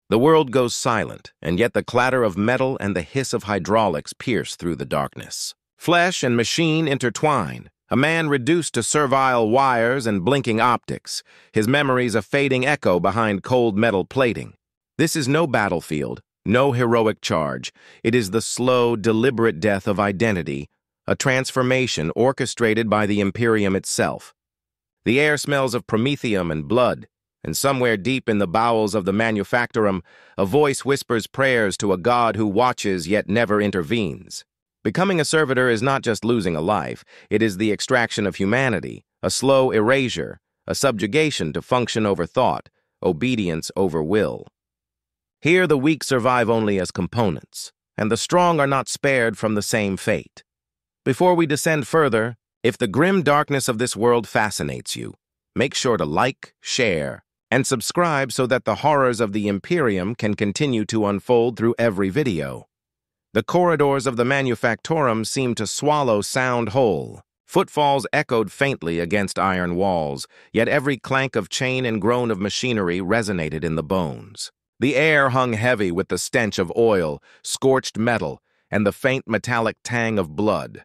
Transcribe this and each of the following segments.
The world goes silent, and yet the clatter of metal and the hiss of hydraulics pierce through the darkness. Flesh and machine intertwine, a man reduced to servile wires and blinking optics, his memories a fading echo behind cold metal plating. This is no battlefield, no heroic charge. It is the slow, deliberate death of identity, a transformation orchestrated by the Imperium itself. The air smells of promethium and blood, and somewhere deep in the bowels of the Manufactorum, a voice whispers prayers to a god who watches yet never intervenes. Becoming a servitor is not just losing a life, it is the extraction of humanity, a slow erasure, a subjugation to function over thought, obedience over will. Here the weak survive only as components, and the strong are not spared from the same fate. Before we descend further, if the grim darkness of this world fascinates you, make sure to like, share, and subscribe so that the horrors of the Imperium can continue to unfold through every video. The corridors of the Manufactorum seemed to swallow sound whole. Footfalls echoed faintly against iron walls, yet every clank of chain and groan of machinery resonated in the bones. The air hung heavy with the stench of oil, scorched metal, and the faint metallic tang of blood.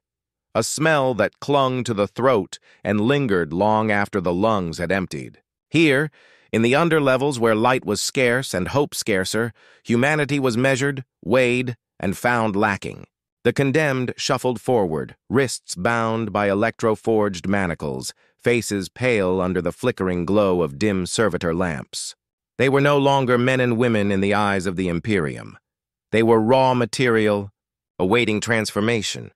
A smell that clung to the throat and lingered long after the lungs had emptied. Here, in the underlevels where light was scarce and hope scarcer, humanity was measured, weighed, and found lacking. The condemned shuffled forward, wrists bound by electro-forged manacles, faces pale under the flickering glow of dim servitor lamps. They were no longer men and women in the eyes of the Imperium. They were raw material, awaiting transformation.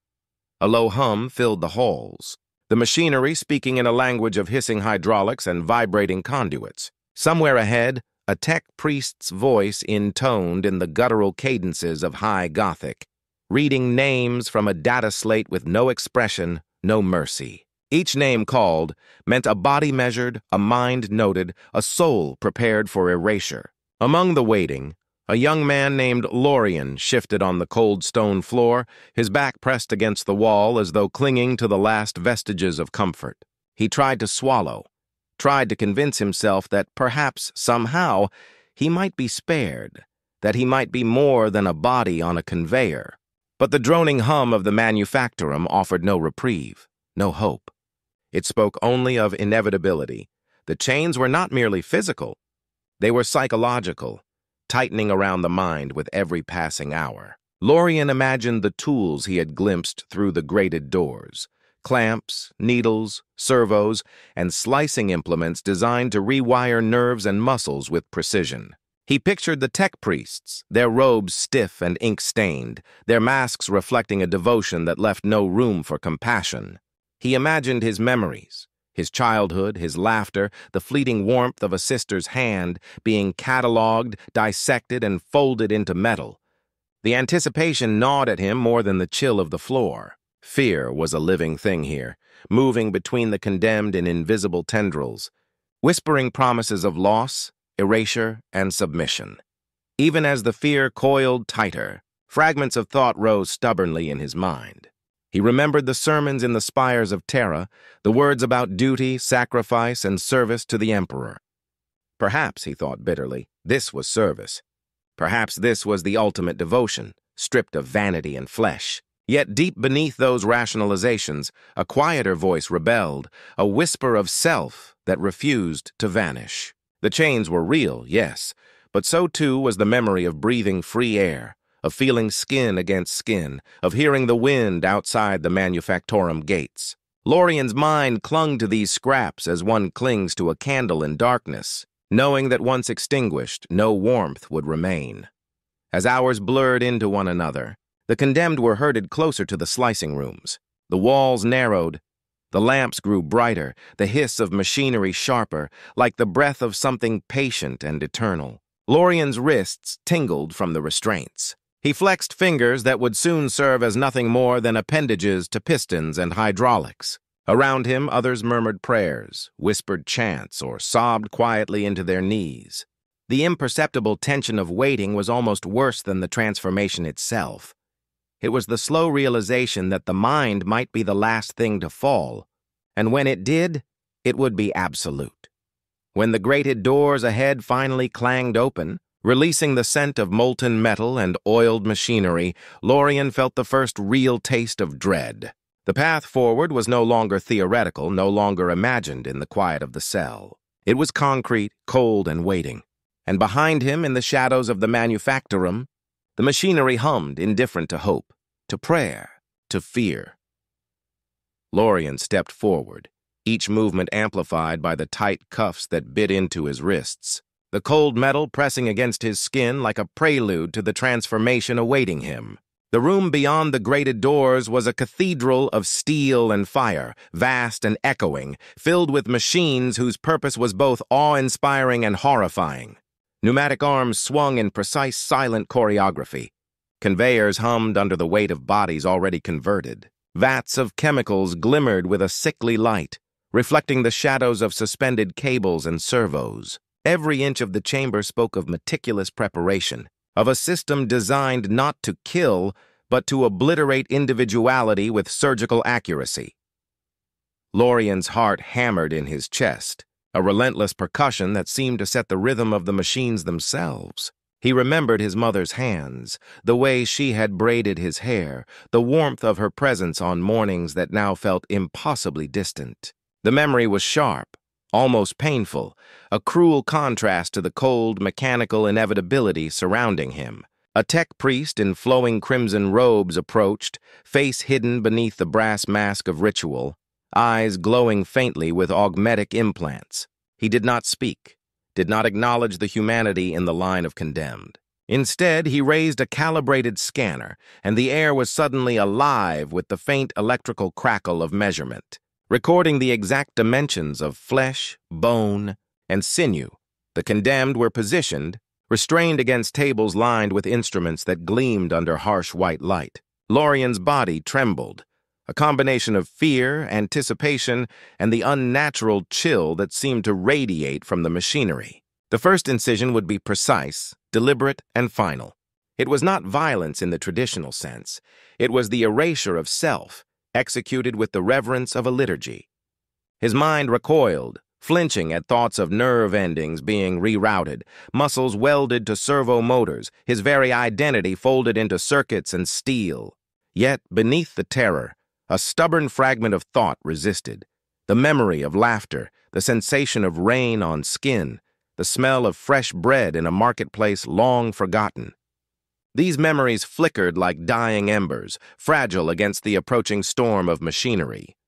A low hum filled the halls, the machinery speaking in a language of hissing hydraulics and vibrating conduits. Somewhere ahead, a tech priest's voice intoned in the guttural cadences of High Gothic, reading names from a data slate with no expression, no mercy. Each name called meant a body measured, a mind noted, a soul prepared for erasure. Among the waiting, a young man named Lorien shifted on the cold stone floor, his back pressed against the wall as though clinging to the last vestiges of comfort. He tried to swallow, tried to convince himself that perhaps, somehow, he might be spared, that he might be more than a body on a conveyor. But the droning hum of the Manufactorum offered no reprieve, no hope. It spoke only of inevitability. The chains were not merely physical, they were psychological, tightening around the mind with every passing hour. Lorien imagined the tools he had glimpsed through the grated doors. Clamps, needles, servos, and slicing implements designed to rewire nerves and muscles with precision. He pictured the tech priests, their robes stiff and ink-stained, their masks reflecting a devotion that left no room for compassion. He imagined his memories, his childhood, his laughter, the fleeting warmth of a sister's hand being catalogued, dissected, and folded into metal. The anticipation gnawed at him more than the chill of the floor. Fear was a living thing here, moving between the condemned and invisible tendrils, whispering promises of loss, erasure, and submission. Even as the fear coiled tighter, fragments of thought rose stubbornly in his mind. He remembered the sermons in the spires of Terra, the words about duty, sacrifice, and service to the Emperor. Perhaps, he thought bitterly, this was service. Perhaps this was the ultimate devotion, stripped of vanity and flesh. Yet deep beneath those rationalizations, a quieter voice rebelled, a whisper of self that refused to vanish. The chains were real, yes, but so too was the memory of breathing free air, of feeling skin against skin, of hearing the wind outside the Manufactorum gates. Lorien's mind clung to these scraps as one clings to a candle in darkness, knowing that once extinguished, no warmth would remain. As hours blurred into one another, the condemned were herded closer to the slicing rooms. The walls narrowed, the lamps grew brighter, the hiss of machinery sharper, like the breath of something patient and eternal. Lorien's wrists tingled from the restraints. He flexed fingers that would soon serve as nothing more than appendages to pistons and hydraulics. Around him, others murmured prayers, whispered chants, or sobbed quietly into their knees. The imperceptible tension of waiting was almost worse than the transformation itself. It was the slow realization that the mind might be the last thing to fall, and when it did, it would be absolute. When the grated doors ahead finally clanged open, Releasing the scent of molten metal and oiled machinery, Lorien felt the first real taste of dread. The path forward was no longer theoretical, no longer imagined in the quiet of the cell. It was concrete, cold, and waiting. And behind him, in the shadows of the manufactorum, the machinery hummed, indifferent to hope, to prayer, to fear. Lorien stepped forward, each movement amplified by the tight cuffs that bit into his wrists, the cold metal pressing against his skin like a prelude to the transformation awaiting him. The room beyond the grated doors was a cathedral of steel and fire, vast and echoing, filled with machines whose purpose was both awe-inspiring and horrifying. Pneumatic arms swung in precise, silent choreography. Conveyors hummed under the weight of bodies already converted. Vats of chemicals glimmered with a sickly light, reflecting the shadows of suspended cables and servos. Every inch of the chamber spoke of meticulous preparation, of a system designed not to kill, but to obliterate individuality with surgical accuracy. Lorien's heart hammered in his chest, a relentless percussion that seemed to set the rhythm of the machines themselves. He remembered his mother's hands, the way she had braided his hair, the warmth of her presence on mornings that now felt impossibly distant. The memory was sharp, almost painful, a cruel contrast to the cold, mechanical inevitability surrounding him. A tech priest in flowing crimson robes approached, face hidden beneath the brass mask of ritual, eyes glowing faintly with augmetic implants. He did not speak, did not acknowledge the humanity in the line of condemned. Instead, he raised a calibrated scanner, and the air was suddenly alive with the faint electrical crackle of measurement. Recording the exact dimensions of flesh, bone, and sinew, the condemned were positioned, restrained against tables lined with instruments that gleamed under harsh white light. Lorien's body trembled, a combination of fear, anticipation, and the unnatural chill that seemed to radiate from the machinery. The first incision would be precise, deliberate, and final. It was not violence in the traditional sense. It was the erasure of self, executed with the reverence of a liturgy. His mind recoiled, flinching at thoughts of nerve endings being rerouted, muscles welded to servo motors, his very identity folded into circuits and steel. Yet, beneath the terror, a stubborn fragment of thought resisted. The memory of laughter, the sensation of rain on skin, the smell of fresh bread in a marketplace long forgotten. These memories flickered like dying embers, fragile against the approaching storm of machinery.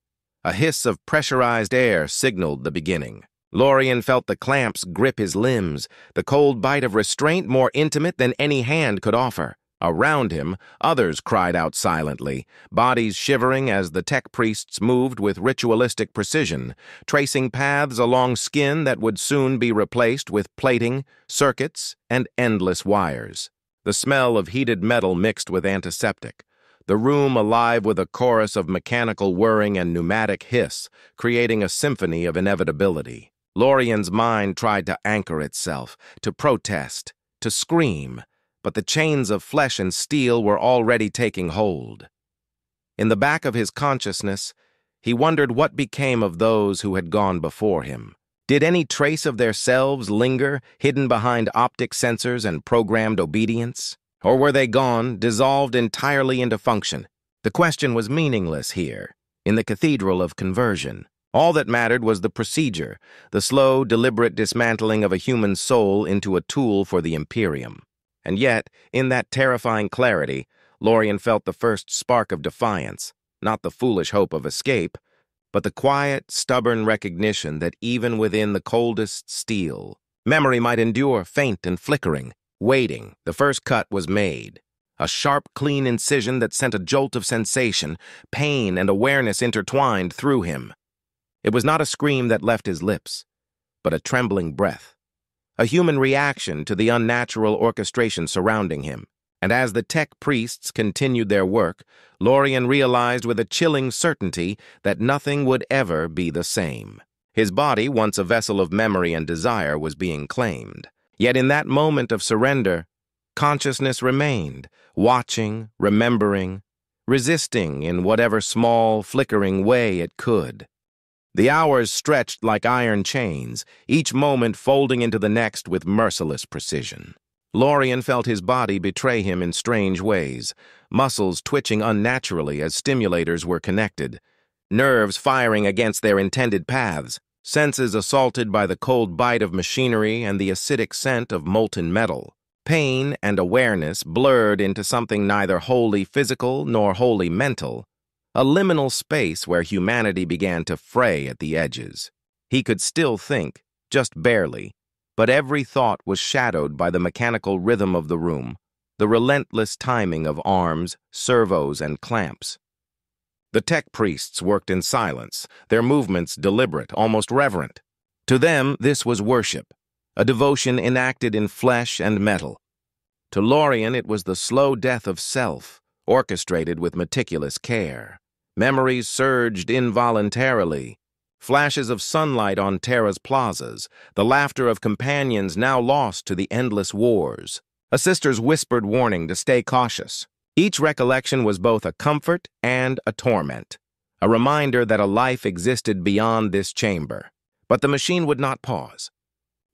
A hiss of pressurized air signaled the beginning. Lorien felt the clamps grip his limbs, the cold bite of restraint more intimate than any hand could offer. Around him, others cried out silently, bodies shivering as the tech priests moved with ritualistic precision, tracing paths along skin that would soon be replaced with plating, circuits, and endless wires. The smell of heated metal mixed with antiseptic, the room alive with a chorus of mechanical whirring and pneumatic hiss, creating a symphony of inevitability. Lorien's mind tried to anchor itself, to protest, to scream, but the chains of flesh and steel were already taking hold. In the back of his consciousness, he wondered what became of those who had gone before him. Did any trace of their selves linger, hidden behind optic sensors and programmed obedience? Or were they gone, dissolved entirely into function? The question was meaningless here, in the cathedral of conversion. All that mattered was the procedure, the slow, deliberate dismantling of a human soul into a tool for the Imperium. And yet, in that terrifying clarity, Lorien felt the first spark of defiance, not the foolish hope of escape, but the quiet, stubborn recognition that even within the coldest steel, memory might endure faint and flickering. Waiting, the first cut was made. A sharp, clean incision that sent a jolt of sensation, pain, and awareness intertwined through him. It was not a scream that left his lips, but a trembling breath, a human reaction to the unnatural orchestration surrounding him. And as the tech priests continued their work, Lorien realized with a chilling certainty that nothing would ever be the same. His body, once a vessel of memory and desire, was being claimed. Yet in that moment of surrender, consciousness remained, watching, remembering, resisting in whatever small, flickering way it could. The hours stretched like iron chains, each moment folding into the next with merciless precision. Lorien felt his body betray him in strange ways, muscles twitching unnaturally as stimulators were connected, nerves firing against their intended paths, senses assaulted by the cold bite of machinery and the acidic scent of molten metal. Pain and awareness blurred into something neither wholly physical nor wholly mental, a liminal space where humanity began to fray at the edges. He could still think, just barely, but every thought was shadowed by the mechanical rhythm of the room, the relentless timing of arms, servos, and clamps. The tech priests worked in silence, their movements deliberate, almost reverent. To them, this was worship, a devotion enacted in flesh and metal. To Lorien, it was the slow death of self, orchestrated with meticulous care. Memories surged involuntarily. Flashes of sunlight on Terra's plazas, the laughter of companions now lost to the endless wars. A sister's whispered warning to stay cautious. Each recollection was both a comfort and a torment, a reminder that a life existed beyond this chamber. But the machine would not pause.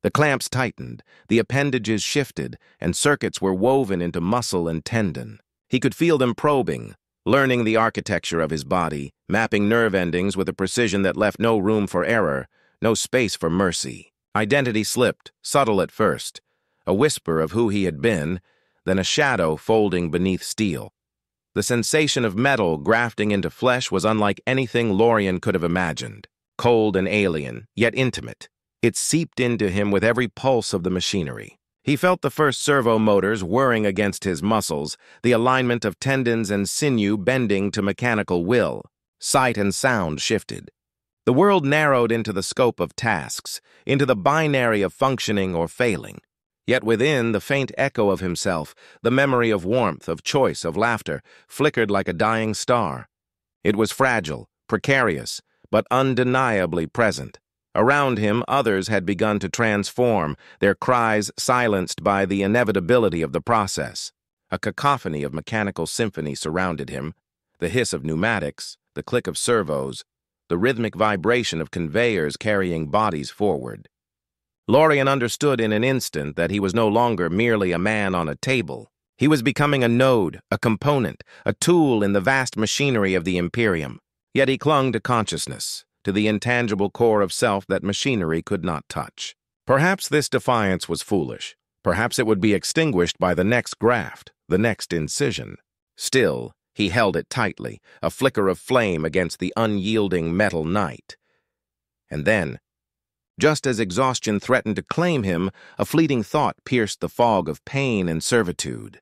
The clamps tightened, the appendages shifted, and circuits were woven into muscle and tendon. He could feel them probing, learning the architecture of his body, mapping nerve endings with a precision that left no room for error, no space for mercy. Identity slipped, subtle at first, a whisper of who he had been, then a shadow folding beneath steel. The sensation of metal grafting into flesh was unlike anything Lorien could have imagined. Cold and alien, yet intimate. It seeped into him with every pulse of the machinery. He felt the first servo motors whirring against his muscles, the alignment of tendons and sinew bending to mechanical will. Sight and sound shifted. The world narrowed into the scope of tasks, into the binary of functioning or failing. Yet within, the faint echo of himself, the memory of warmth, of choice, of laughter, flickered like a dying star. It was fragile, precarious, but undeniably present. Around him, others had begun to transform, their cries silenced by the inevitability of the process. A cacophony of mechanical symphony surrounded him, the hiss of pneumatics, the click of servos, the rhythmic vibration of conveyors carrying bodies forward. Lorien understood in an instant that he was no longer merely a man on a table. He was becoming a node, a component, a tool in the vast machinery of the Imperium. Yet he clung to consciousness, to the intangible core of self that machinery could not touch. Perhaps this defiance was foolish. Perhaps it would be extinguished by the next graft, the next incision. Still, he held it tightly, a flicker of flame against the unyielding metal night. And then, just as exhaustion threatened to claim him, a fleeting thought pierced the fog of pain and servitude.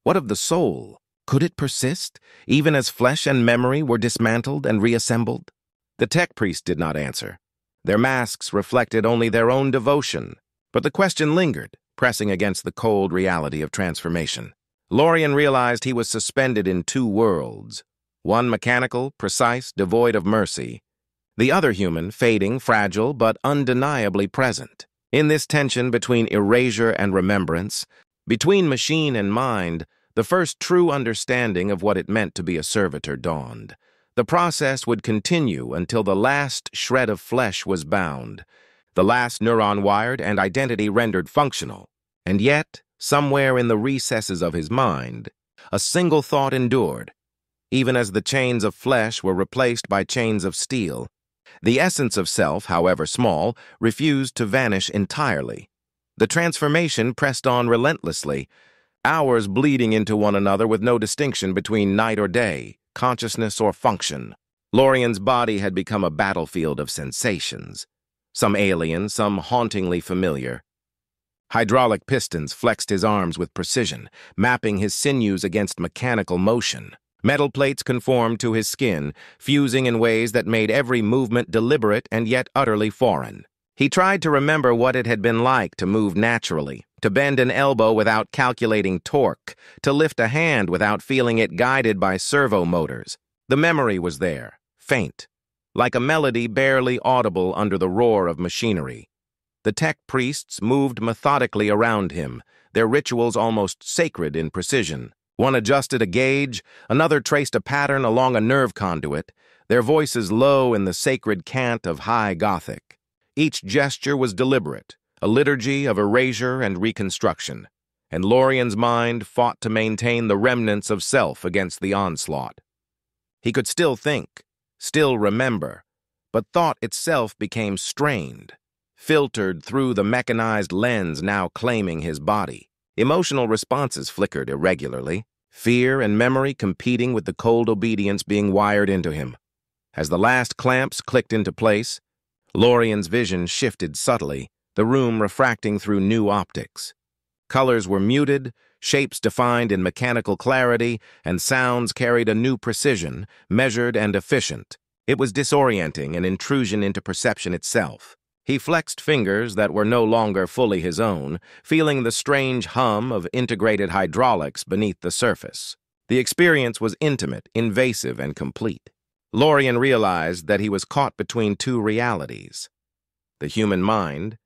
What of the soul? Could it persist, even as flesh and memory were dismantled and reassembled? The tech priest did not answer. Their masks reflected only their own devotion, but the question lingered, pressing against the cold reality of transformation. Lorien realized he was suspended in two worlds, one mechanical, precise, devoid of mercy, the other human, fading, fragile, but undeniably present. In this tension between erasure and remembrance, between machine and mind, the first true understanding of what it meant to be a servitor dawned. The process would continue until the last shred of flesh was bound, the last neuron wired and identity rendered functional. And yet, somewhere in the recesses of his mind, a single thought endured, even as the chains of flesh were replaced by chains of steel. The essence of self, however small, refused to vanish entirely. The transformation pressed on relentlessly, hours bleeding into one another with no distinction between night or day, consciousness or function. Lorien's body had become a battlefield of sensations, some alien, some hauntingly familiar. Hydraulic pistons flexed his arms with precision, mapping his sinews against mechanical motion. Metal plates conformed to his skin, fusing in ways that made every movement deliberate and yet utterly foreign. He tried to remember what it had been like to move naturally, to bend an elbow without calculating torque, to lift a hand without feeling it guided by servo motors. The memory was there, faint, like a melody barely audible under the roar of machinery. The tech priests moved methodically around him, their rituals almost sacred in precision. One adjusted a gauge, another traced a pattern along a nerve conduit, their voices low in the sacred cant of high Gothic. Each gesture was deliberate, a liturgy of erasure and reconstruction. and Lorien's mind fought to maintain the remnants of self against the onslaught. He could still think, still remember, but thought itself became strained, filtered through the mechanized lens now claiming his body. Emotional responses flickered irregularly, fear and memory competing with the cold obedience being wired into him. As the last clamps clicked into place, Lorien's vision shifted subtly, the room refracting through new optics. Colors were muted, shapes defined in mechanical clarity, and sounds carried a new precision, measured and efficient. It was disorienting, an intrusion into perception itself. He flexed fingers that were no longer fully his own, feeling the strange hum of integrated hydraulics beneath the surface. The experience was intimate, invasive, and complete. Lorien realized that he was caught between two realities: the human mind,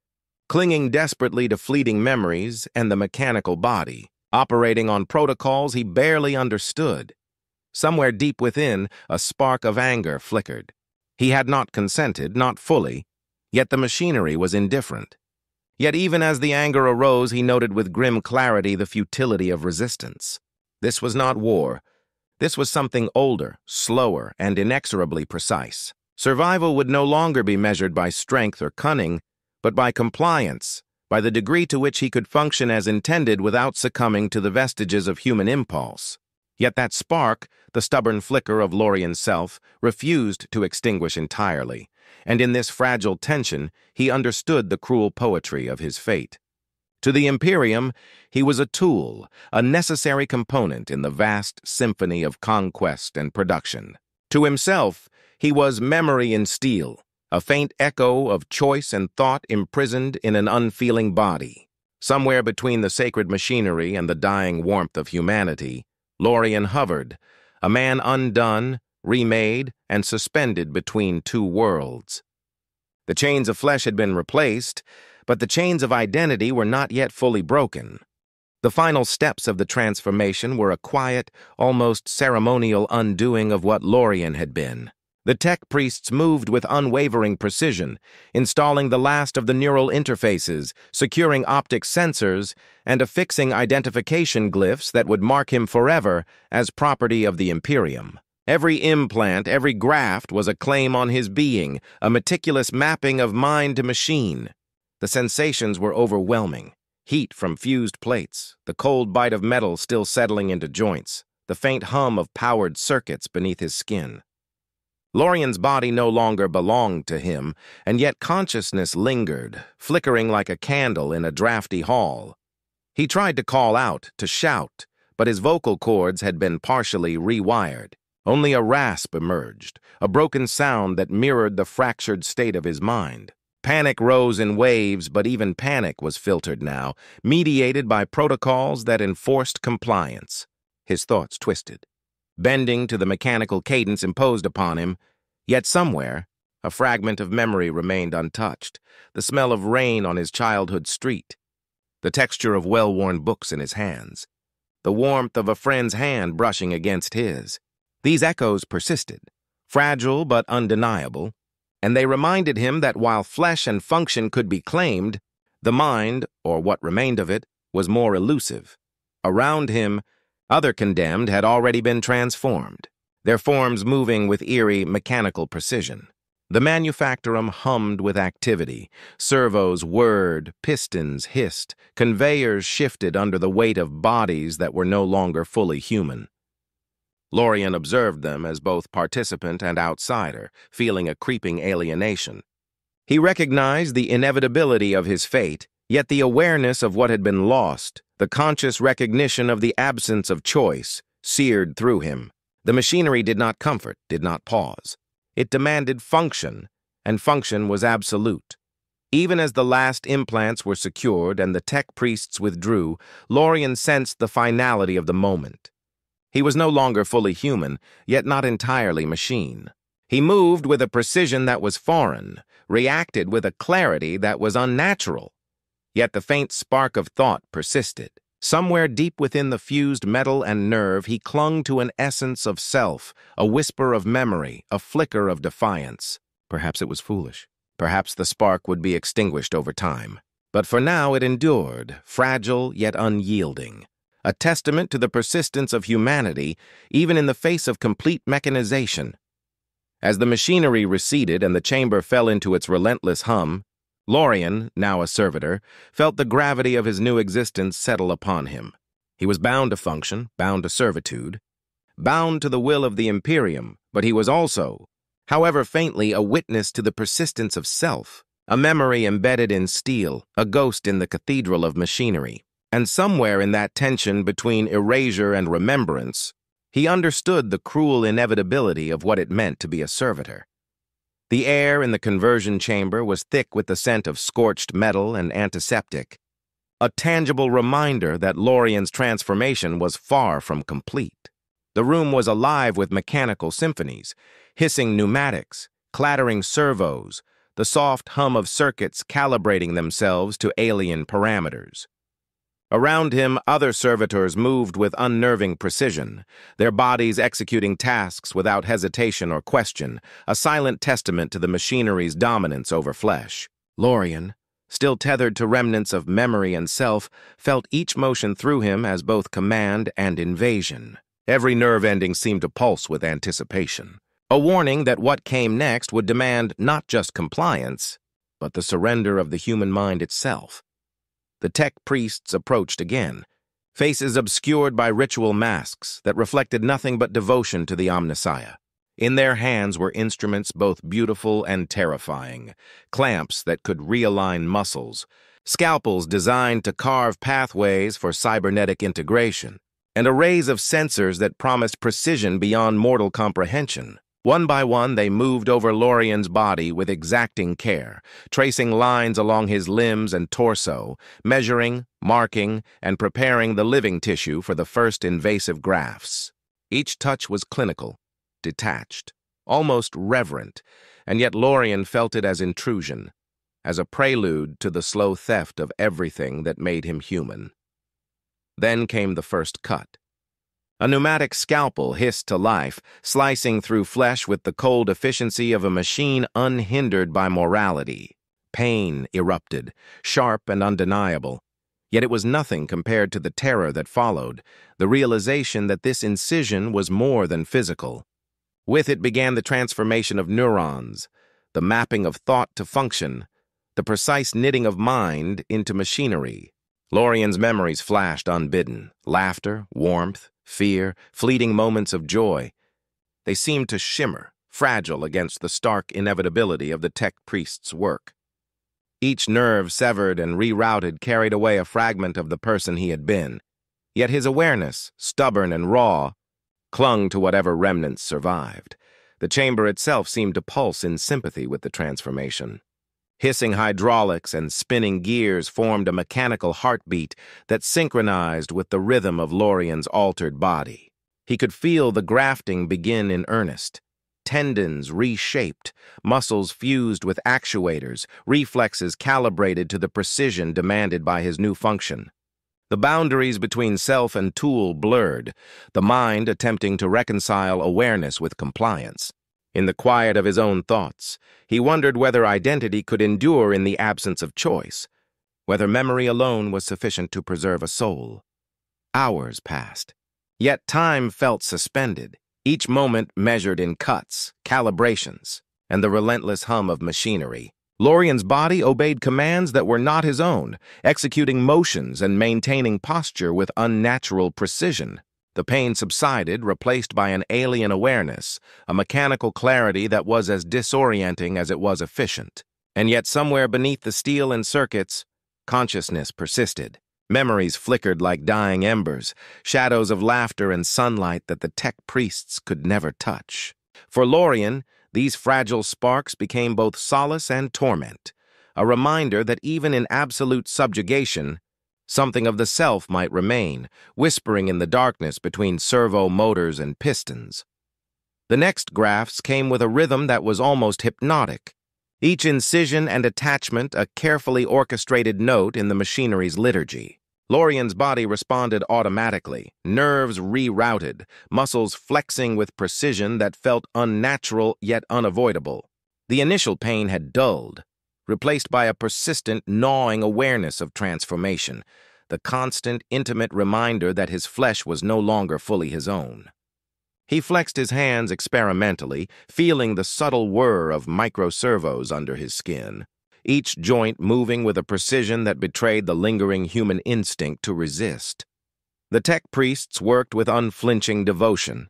clinging desperately to fleeting memories, and the mechanical body, operating on protocols he barely understood. Somewhere deep within, a spark of anger flickered. He had not consented, not fully, yet the machinery was indifferent. Yet even as the anger arose, he noted with grim clarity the futility of resistance. This was not war. This was something older, slower, and inexorably precise. Survival would no longer be measured by strength or cunning, but by compliance, by the degree to which he could function as intended without succumbing to the vestiges of human impulse. Yet that spark, the stubborn flicker of Lorien's self, refused to extinguish entirely, and in this fragile tension he understood the cruel poetry of his fate. To the Imperium, he was a tool, a necessary component in the vast symphony of conquest and production. To himself, he was memory in steel, a faint echo of choice and thought imprisoned in an unfeeling body. Somewhere between the sacred machinery and the dying warmth of humanity, Lorien hovered, a man undone, remade, and suspended between two worlds. The chains of flesh had been replaced, but the chains of identity were not yet fully broken. The final steps of the transformation were a quiet, almost ceremonial undoing of what Lorien had been. The tech priests moved with unwavering precision, installing the last of the neural interfaces, securing optic sensors, and affixing identification glyphs that would mark him forever as property of the Imperium. Every implant, every graft was a claim on his being, a meticulous mapping of mind to machine. The sensations were overwhelming. Heat from fused plates, the cold bite of metal still settling into joints, the faint hum of powered circuits beneath his skin. Lorien's body no longer belonged to him, and yet consciousness lingered, flickering like a candle in a drafty hall. He tried to call out, to shout, but his vocal cords had been partially rewired. Only a rasp emerged, a broken sound that mirrored the fractured state of his mind. Panic rose in waves, but even panic was filtered now, mediated by protocols that enforced compliance. His thoughts twisted, bending to the mechanical cadence imposed upon him, yet somewhere, a fragment of memory remained untouched, the smell of rain on his childhood street, the texture of well-worn books in his hands, the warmth of a friend's hand brushing against his. These echoes persisted, fragile but undeniable, and they reminded him that while flesh and function could be claimed, the mind, or what remained of it, was more elusive. Around him, other condemned had already been transformed, their forms moving with eerie mechanical precision. The manufactorum hummed with activity. Servos whirred, pistons hissed, conveyors shifted under the weight of bodies that were no longer fully human. Lorien observed them as both participant and outsider, feeling a creeping alienation. He recognized the inevitability of his fate, yet the awareness of what had been lost, the conscious recognition of the absence of choice, seared through him. The machinery did not comfort, did not pause. It demanded function, and function was absolute. Even as the last implants were secured and the tech priests withdrew, Lorien sensed the finality of the moment. He was no longer fully human, yet not entirely machine. He moved with a precision that was foreign, reacted with a clarity that was unnatural. Yet the faint spark of thought persisted. Somewhere deep within the fused metal and nerve, he clung to an essence of self, a whisper of memory, a flicker of defiance. Perhaps it was foolish. Perhaps the spark would be extinguished over time. But for now it endured, fragile yet unyielding, a testament to the persistence of humanity even in the face of complete mechanization. As the machinery receded and the chamber fell into its relentless hum, Lorien, now a servitor, felt the gravity of his new existence settle upon him. He was bound to function, bound to servitude, bound to the will of the Imperium, but he was also, however faintly, a witness to the persistence of self, a memory embedded in steel, a ghost in the cathedral of machinery. And somewhere in that tension between erasure and remembrance, he understood the cruel inevitability of what it meant to be a servitor. The air in the conversion chamber was thick with the scent of scorched metal and antiseptic, a tangible reminder that Lorien's transformation was far from complete. The room was alive with mechanical symphonies, hissing pneumatics, clattering servos, the soft hum of circuits calibrating themselves to alien parameters. Around him, other servitors moved with unnerving precision, their bodies executing tasks without hesitation or question, a silent testament to the machinery's dominance over flesh. Lorien, still tethered to remnants of memory and self, felt each motion through him as both command and invasion. Every nerve ending seemed to pulse with anticipation, a warning that what came next would demand not just compliance, but the surrender of the human mind itself. The tech priests approached again, faces obscured by ritual masks that reflected nothing but devotion to the Omnissiah. In their hands were instruments both beautiful and terrifying, clamps that could realign muscles, scalpels designed to carve pathways for cybernetic integration, and arrays of sensors that promised precision beyond mortal comprehension. One by one, they moved over Lorien's body with exacting care, tracing lines along his limbs and torso, measuring, marking, and preparing the living tissue for the first invasive grafts. Each touch was clinical, detached, almost reverent, and yet Lorien felt it as intrusion, as a prelude to the slow theft of everything that made him human. Then came the first cut. A pneumatic scalpel hissed to life, slicing through flesh with the cold efficiency of a machine unhindered by morality. Pain erupted, sharp and undeniable. Yet it was nothing compared to the terror that followed, the realization that this incision was more than physical. With it began the transformation of neurons, the mapping of thought to function, the precise knitting of mind into machinery. Lorien's memories flashed unbidden, laughter, warmth, fear, fleeting moments of joy. They seemed to shimmer, fragile against the stark inevitability of the tech priest's work. Each nerve severed and rerouted carried away a fragment of the person he had been, yet his awareness, stubborn and raw, clung to whatever remnants survived. The chamber itself seemed to pulse in sympathy with the transformation. Hissing hydraulics and spinning gears formed a mechanical heartbeat that synchronized with the rhythm of Lorien's altered body. He could feel the grafting begin in earnest. Tendons reshaped, muscles fused with actuators, reflexes calibrated to the precision demanded by his new function. The boundaries between self and tool blurred, the mind attempting to reconcile awareness with compliance. In the quiet of his own thoughts, he wondered whether identity could endure in the absence of choice, whether memory alone was sufficient to preserve a soul. Hours passed, yet time felt suspended, each moment measured in cuts, calibrations, and the relentless hum of machinery. Lorien's body obeyed commands that were not his own, executing motions and maintaining posture with unnatural precision. The pain subsided, replaced by an alien awareness, a mechanical clarity that was as disorienting as it was efficient. And yet somewhere beneath the steel and circuits, consciousness persisted. Memories flickered like dying embers, shadows of laughter and sunlight that the tech priests could never touch. For Lorien, these fragile sparks became both solace and torment, a reminder that even in absolute subjugation, something of the self might remain, whispering in the darkness between servo motors and pistons. The next grafts came with a rhythm that was almost hypnotic, each incision and attachment a carefully orchestrated note in the machinery's liturgy. Lorien's body responded automatically, nerves rerouted, muscles flexing with precision that felt unnatural yet unavoidable. The initial pain had dulled, replaced by a persistent, gnawing awareness of transformation, the constant, intimate reminder that his flesh was no longer fully his own. He flexed his hands experimentally, feeling the subtle whir of microservos under his skin, each joint moving with a precision that betrayed the lingering human instinct to resist. The tech priests worked with unflinching devotion,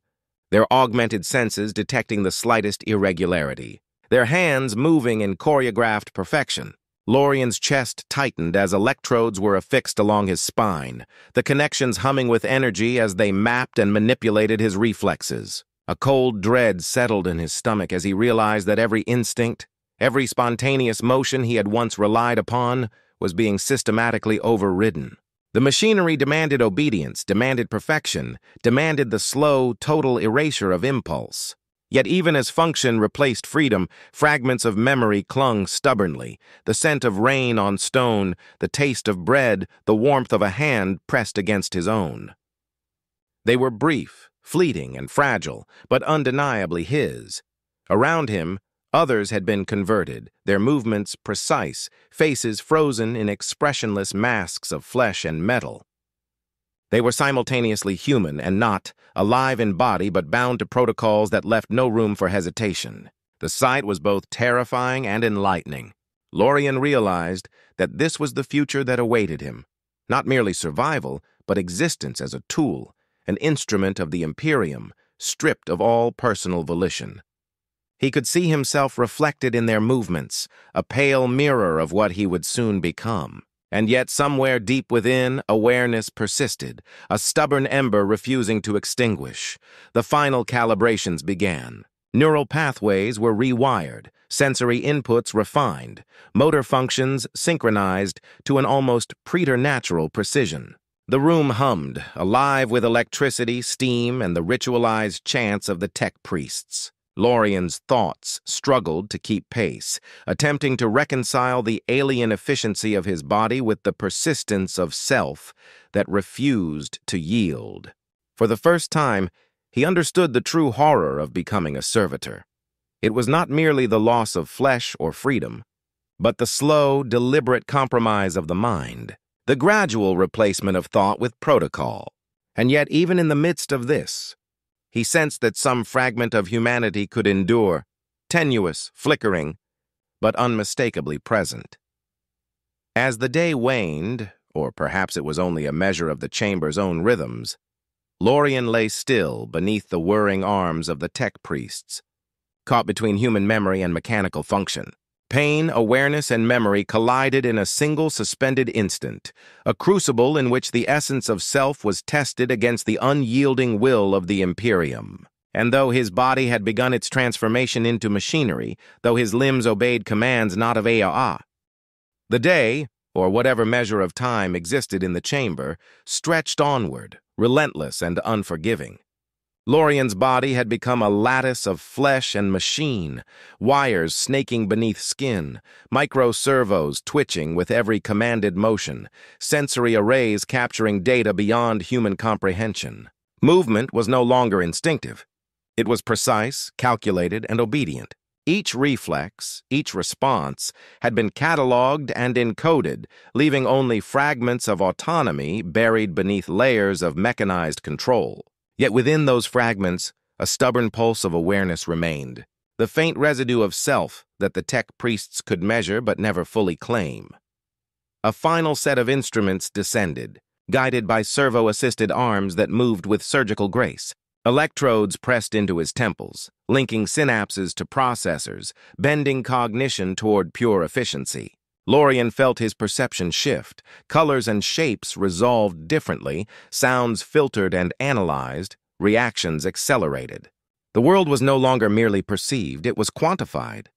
their augmented senses detecting the slightest irregularity, their hands moving in choreographed perfection. Lorien's chest tightened as electrodes were affixed along his spine, the connections humming with energy as they mapped and manipulated his reflexes. A cold dread settled in his stomach as he realized that every instinct, every spontaneous motion he had once relied upon, was being systematically overridden. The machinery demanded obedience, demanded perfection, demanded the slow, total erasure of impulse. Yet even as function replaced freedom, fragments of memory clung stubbornly, the scent of rain on stone, the taste of bread, the warmth of a hand pressed against his own. They were brief, fleeting, and fragile, but undeniably his. Around him, others had been converted, their movements precise, faces frozen in expressionless masks of flesh and metal. They were simultaneously human and not, alive in body but bound to protocols that left no room for hesitation. The sight was both terrifying and enlightening. Lorien realized that this was the future that awaited him. Not merely survival, but existence as a tool, an instrument of the Imperium, stripped of all personal volition. He could see himself reflected in their movements, a pale mirror of what he would soon become. And yet somewhere deep within, awareness persisted, a stubborn ember refusing to extinguish. The final calibrations began. Neural pathways were rewired, sensory inputs refined, motor functions synchronized to an almost preternatural precision. The room hummed, alive with electricity, steam, and the ritualized chants of the tech priests. Lorien's thoughts struggled to keep pace, attempting to reconcile the alien efficiency of his body with the persistence of self that refused to yield. For the first time, he understood the true horror of becoming a servitor. It was not merely the loss of flesh or freedom, but the slow, deliberate compromise of the mind, the gradual replacement of thought with protocol. And yet, even in the midst of this, he sensed that some fragment of humanity could endure, tenuous, flickering, but unmistakably present. As the day waned, or perhaps it was only a measure of the chamber's own rhythms, Lorien lay still beneath the whirring arms of the tech priests, caught between human memory and mechanical function. Pain, awareness, and memory collided in a single suspended instant, a crucible in which the essence of self was tested against the unyielding will of the Imperium. And though his body had begun its transformation into machinery, though his limbs obeyed commands not of Aa, the day, or whatever measure of time existed in the chamber, stretched onward, relentless and unforgiving. Lorien's body had become a lattice of flesh and machine, wires snaking beneath skin, microservos twitching with every commanded motion, sensory arrays capturing data beyond human comprehension. Movement was no longer instinctive. It was precise, calculated, and obedient. Each reflex, each response, had been cataloged and encoded, leaving only fragments of autonomy buried beneath layers of mechanized control. Yet within those fragments, a stubborn pulse of awareness remained, the faint residue of self that the tech priests could measure but never fully claim. A final set of instruments descended, guided by servo-assisted arms that moved with surgical grace. Electrodes pressed into his temples, linking synapses to processors, bending cognition toward pure efficiency. Lorien felt his perception shift, colors and shapes resolved differently, sounds filtered and analyzed, reactions accelerated. The world was no longer merely perceived, it was quantified.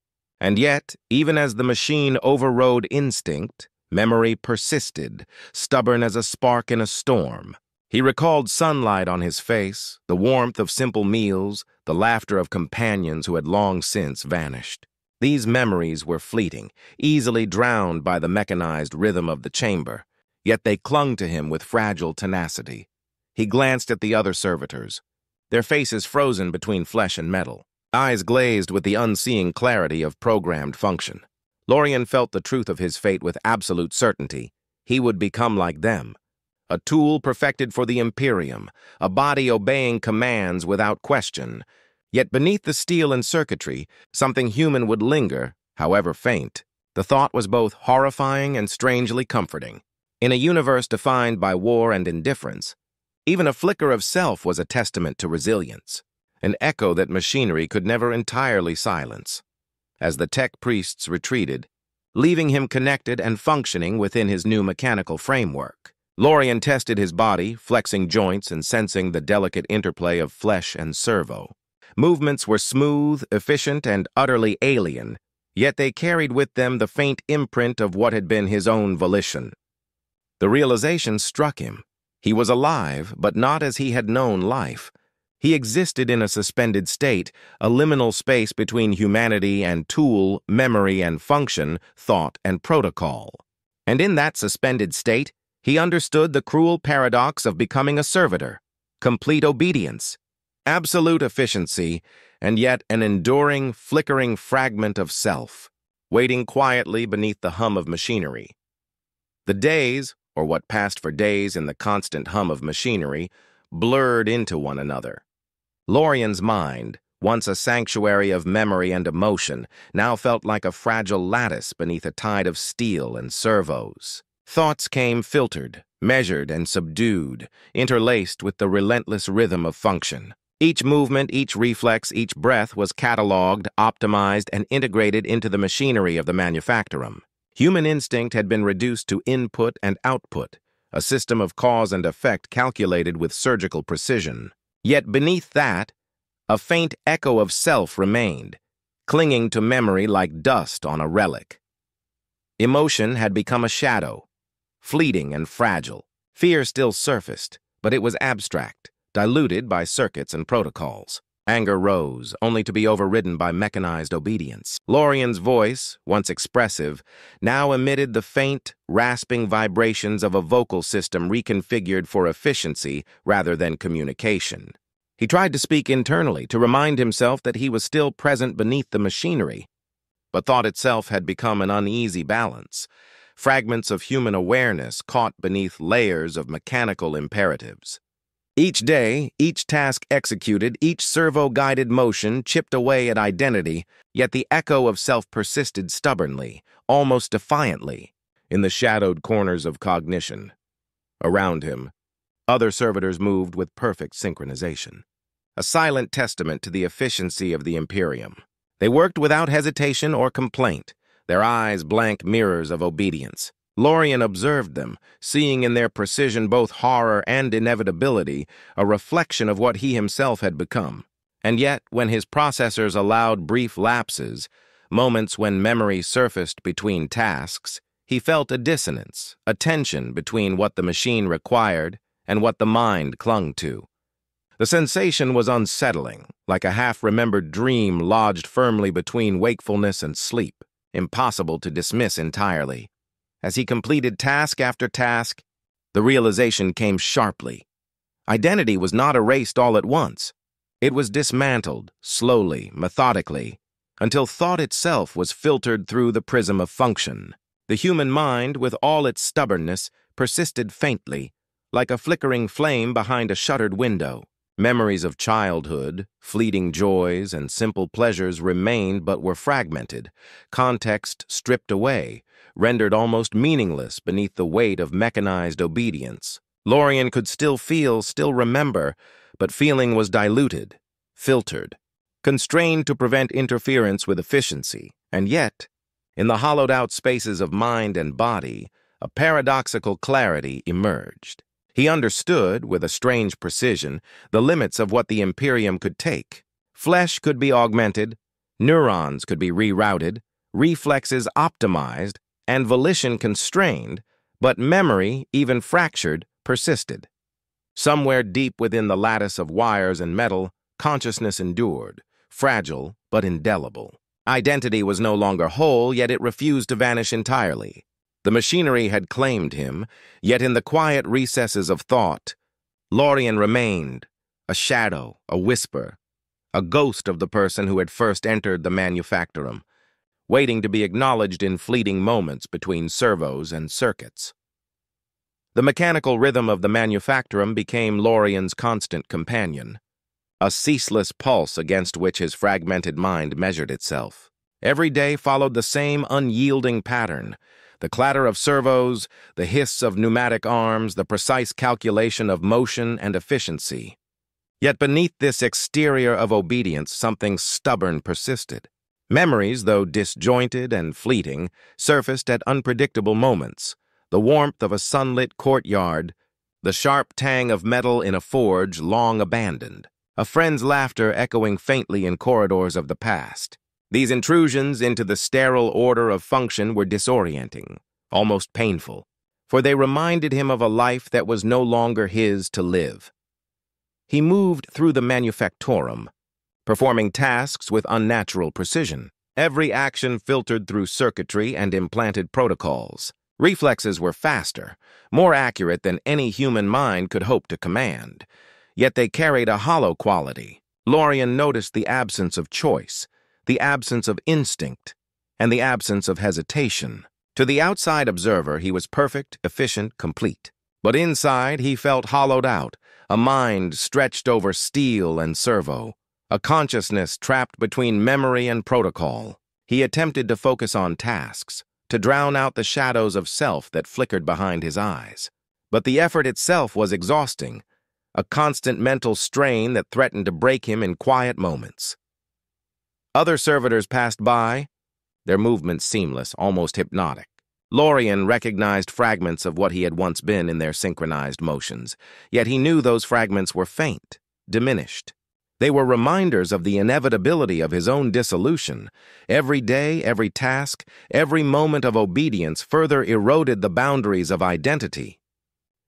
And yet, even as the machine overrode instinct, memory persisted, stubborn as a spark in a storm. He recalled sunlight on his face, the warmth of simple meals, the laughter of companions who had long since vanished. These memories were fleeting, easily drowned by the mechanized rhythm of the chamber, yet they clung to him with fragile tenacity. He glanced at the other servitors, their faces between flesh and metal, eyes glazed with the unseeing clarity of programmed function. Lorien felt the truth of his fate with absolute certainty. He would become like them. A tool perfected for the Imperium, a body obeying commands without question. Yet beneath the steel and circuitry, something human would linger, however faint. The thought was both horrifying and strangely comforting. In a universe defined by war and indifference, even a flicker of self was a testament to resilience, an echo that machinery could never entirely silence. As the tech priests retreated, leaving him connected and functioning within his new mechanical framework, Lorien tested his body, flexing joints and sensing the delicate interplay of flesh and servo. Movements were smooth, efficient, and utterly alien, yet they carried with them the faint imprint of what had been his own volition. The realization struck him. He was alive, but not as he had known life. He existed in a suspended state, a liminal space between humanity and tool, memory and function, thought and protocol. And in that suspended state, he understood the cruel paradox of becoming a servitor, complete obedience, absolute efficiency, and yet an enduring, flickering fragment of self, waiting quietly beneath the hum of machinery. The days, or what passed for days in the constant hum of machinery, blurred into one another. Lorien's mind, once a sanctuary of memory and emotion, now felt like a fragile lattice beneath a tide of steel and servos. Thoughts came filtered, measured, and subdued, interlaced with the relentless rhythm of function. Each movement, each reflex, each breath was catalogued, optimized, and integrated into the machinery of the manufactorum. Human instinct had been reduced to input and output, a system of cause and effect calculated with surgical precision. Yet beneath that, a faint echo of self remained, clinging to memory like dust on a relic. Emotion had become a shadow, fleeting and fragile. Fear still surfaced, but it was abstract, diluted by circuits and protocols. Anger rose, only to be overridden by mechanized obedience. Lorien's voice, once expressive, now emitted the faint, rasping vibrations of a vocal system reconfigured for efficiency rather than communication. He tried to speak internally, to remind himself that he was still present beneath the machinery, but thought itself had become an uneasy balance, fragments of human awareness caught beneath layers of mechanical imperatives. Each day, each task executed, each servo-guided motion chipped away at identity, yet the echo of self persisted stubbornly, almost defiantly, in the shadowed corners of cognition. Around him, other servitors moved with perfect synchronization, a silent testament to the efficiency of the Imperium. They worked without hesitation or complaint, their eyes blank mirrors of obedience. Lorien observed them, seeing in their precision both horror and inevitability, a reflection of what he himself had become. And yet, when his processors allowed brief lapses, moments when memory surfaced between tasks, he felt a dissonance, a tension between what the machine required and what the mind clung to. The sensation was unsettling, like a half-remembered dream lodged firmly between wakefulness and sleep, impossible to dismiss entirely. As he completed task after task, the realization came sharply. Identity was not erased all at once. It was dismantled, slowly, methodically, until thought itself was filtered through the prism of function. The human mind, with all its stubbornness, persisted faintly, like a flickering flame behind a shuttered window. Memories of childhood, fleeting joys, and simple pleasures remained but were fragmented, context stripped away, rendered almost meaningless beneath the weight of mechanized obedience. Lorien could still feel, still remember, but feeling was diluted, filtered, constrained to prevent interference with efficiency. And yet, in the hollowed-out spaces of mind and body, a paradoxical clarity emerged. He understood, with a strange precision, the limits of what the Imperium could take. Flesh could be augmented, neurons could be rerouted, reflexes optimized, and volition constrained, but memory, even fractured, persisted. Somewhere deep within the lattice of wires and metal, consciousness endured, fragile but indelible. Identity was no longer whole, yet it refused to vanish entirely. The machinery had claimed him, yet in the quiet recesses of thought, Lorien remained, a shadow, a whisper, a ghost of the person who had first entered the manufactorum. waiting to be acknowledged in fleeting moments between servos and circuits. The mechanical rhythm of the manufactorum became Lorien's constant companion, a ceaseless pulse against which his fragmented mind measured itself. Every day followed the same unyielding pattern: the clatter of servos, the hiss of pneumatic arms, the precise calculation of motion and efficiency. Yet beneath this exterior of obedience, something stubborn persisted. Memories, though disjointed and fleeting, surfaced at unpredictable moments: the warmth of a sunlit courtyard, the sharp tang of metal in a forge long abandoned, a friend's laughter echoing faintly in corridors of the past. These intrusions into the sterile order of function were disorienting, almost painful, for they reminded him of a life that was no longer his to live. He moved through the manufactorum, performing tasks with unnatural precision. Every action filtered through circuitry and implanted protocols. Reflexes were faster, more accurate than any human mind could hope to command. Yet they carried a hollow quality. Lorien noticed the absence of choice, the absence of instinct, and the absence of hesitation. To the outside observer, he was perfect, efficient, complete. But inside, he felt hollowed out, a mind stretched over steel and servo, a consciousness trapped between memory and protocol. He attempted to focus on tasks, to drown out the shadows of self that flickered behind his eyes. But the effort itself was exhausting, a constant mental strain that threatened to break him in quiet moments. Other servitors passed by, their movements seamless, almost hypnotic. Lorien recognized fragments of what he had once been in their synchronized motions, yet he knew those fragments were faint, diminished. They were reminders of the inevitability of his own dissolution. Every day, every task, every moment of obedience further eroded the boundaries of identity.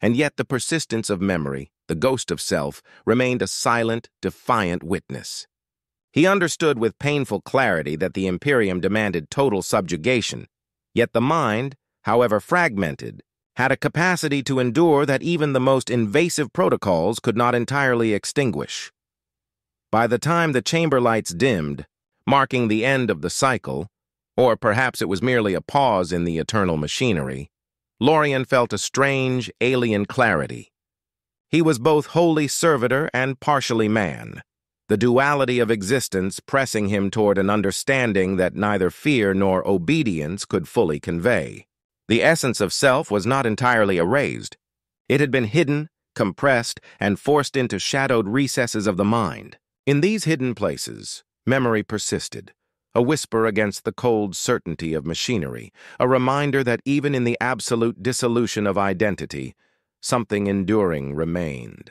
And yet the persistence of memory, the ghost of self, remained a silent, defiant witness. He understood with painful clarity that the Imperium demanded total subjugation, yet the mind, however fragmented, had a capacity to endure that even the most invasive protocols could not entirely extinguish. By the time the chamber lights dimmed, marking the end of the cycle, or perhaps it was merely a pause in the eternal machinery, Lorien felt a strange, alien clarity. He was both wholly servitor and partially man, the duality of existence pressing him toward an understanding that neither fear nor obedience could fully convey. The essence of self was not entirely erased. It had been hidden, compressed, and forced into shadowed recesses of the mind. In these hidden places, memory persisted, a whisper against the cold certainty of machinery, a reminder that even in the absolute dissolution of identity, something enduring remained.